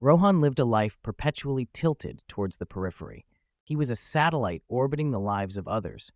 Rohan lived a life perpetually tilted towards the periphery. He was a satellite orbiting the lives of others,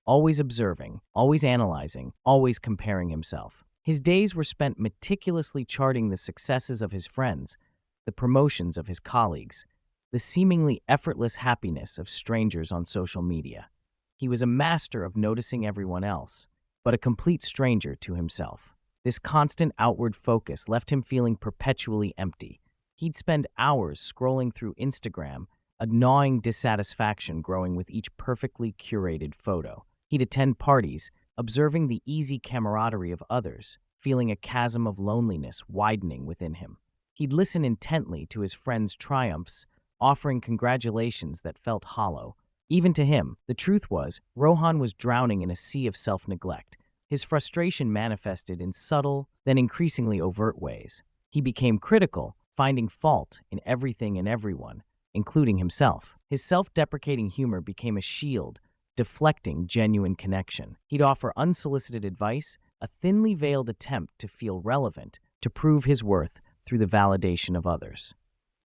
always observing, always analyzing, always comparing himself. His days were spent meticulously charting the successes of his friends, the promotions of his colleagues, the seemingly effortless happiness of strangers on social media. He was a master of noticing everyone else, but a complete stranger to himself. This constant outward focus left him feeling perpetually empty. He'd spend hours scrolling through Instagram, a gnawing dissatisfaction growing with each perfectly curated photo. He'd attend parties, observing the easy camaraderie of others, feeling a chasm of loneliness widening within him. He'd listen intently to his friends' triumphs, offering congratulations that felt hollow. Even to him, the truth was, Rohan was drowning in a sea of self-neglect. His frustration manifested in subtle, then increasingly overt ways. He became critical, finding fault in everything and everyone, including himself. His self-deprecating humor became a shield, deflecting genuine connection. He'd offer unsolicited advice, a thinly veiled attempt to feel relevant, to prove his worth through the validation of others.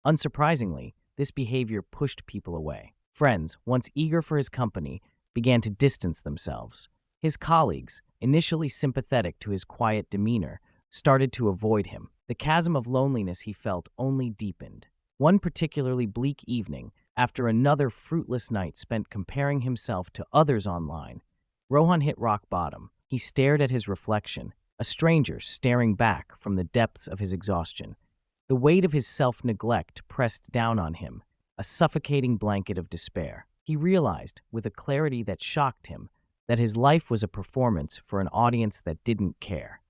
Unsurprisingly, this behavior pushed people away. Friends, once eager for his company, began to distance themselves. His colleagues, initially sympathetic to his quiet demeanor, started to avoid him. The chasm of loneliness he felt only deepened. One particularly bleak evening, after another fruitless night spent comparing himself to others online, Rohan hit rock bottom. He stared at his reflection, a stranger staring back from the depths of his exhaustion. The weight of his self-neglect pressed down on him, a suffocating blanket of despair. He realized, with a clarity that shocked him, that his life was a performance for an audience that didn't care.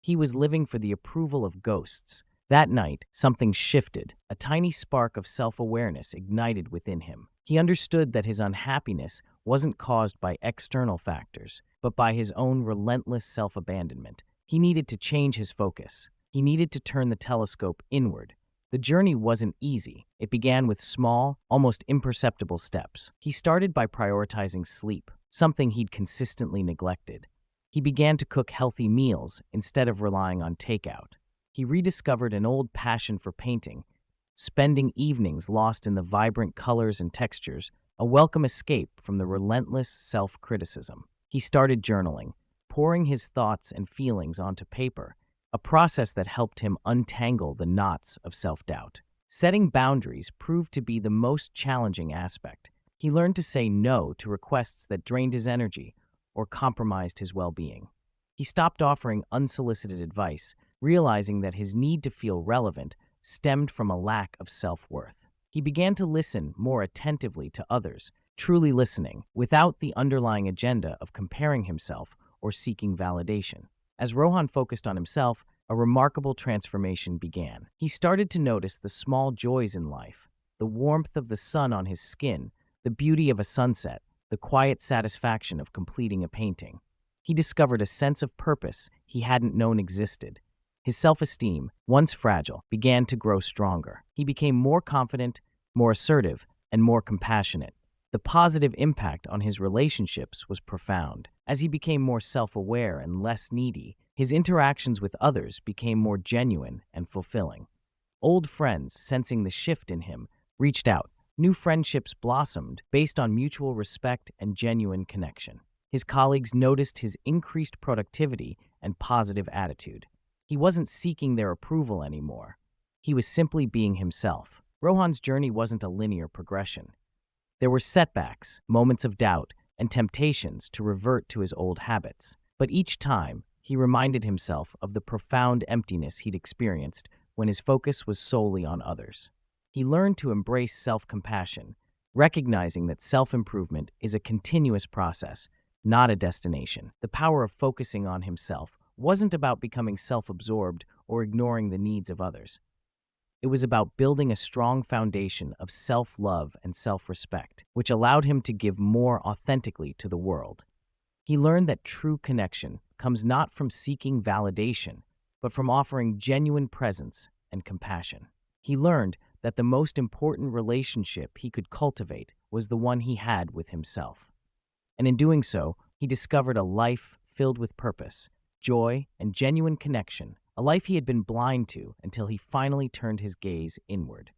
He was living for the approval of ghosts. That night, something shifted. A tiny spark of self-awareness ignited within him. He understood that his unhappiness wasn't caused by external factors, but by his own relentless self-abandonment. He needed to change his focus. He needed to turn the telescope inward. The journey wasn't easy. It began with small, almost imperceptible steps. He started by prioritizing sleep, something he'd consistently neglected. He began to cook healthy meals instead of relying on takeout. He rediscovered an old passion for painting, spending evenings lost in the vibrant colors and textures, a welcome escape from the relentless self-criticism. He started journaling, pouring his thoughts and feelings onto paper, a process that helped him untangle the knots of self-doubt. Setting boundaries proved to be the most challenging aspect. He learned to say no to requests that drained his energy or compromised his well-being. He stopped offering unsolicited advice, realizing that his need to feel relevant stemmed from a lack of self-worth. He began to listen more attentively to others, truly listening, without the underlying agenda of comparing himself or seeking validation. As Rohan focused on himself, a remarkable transformation began. He started to notice the small joys in life, the warmth of the sun on his skin, the beauty of a sunset, the quiet satisfaction of completing a painting. He discovered a sense of purpose he hadn't known existed. His self-esteem, once fragile, began to grow stronger. He became more confident, more assertive, and more compassionate. The positive impact on his relationships was profound. As he became more self-aware and less needy, his interactions with others became more genuine and fulfilling. Old friends, sensing the shift in him, reached out. New friendships blossomed based on mutual respect and genuine connection. His colleagues noticed his increased productivity and positive attitude. He wasn't seeking their approval anymore. He was simply being himself. Rohan's journey wasn't a linear progression. There were setbacks, moments of doubt, and temptations to revert to his old habits. But each time, he reminded himself of the profound emptiness he'd experienced when his focus was solely on others. He learned to embrace self-compassion, recognizing that self-improvement is a continuous process, not a destination. The power of focusing on himself wasn't about becoming self-absorbed or ignoring the needs of others. It was about building a strong foundation of self-love and self-respect, which allowed him to give more authentically to the world. He learned that true connection comes not from seeking validation, but from offering genuine presence and compassion. He learned that the most important relationship he could cultivate was the one he had with himself. And in doing so, he discovered a life filled with purpose, joy, and genuine connection, a life he had been blind to until he finally turned his gaze inward.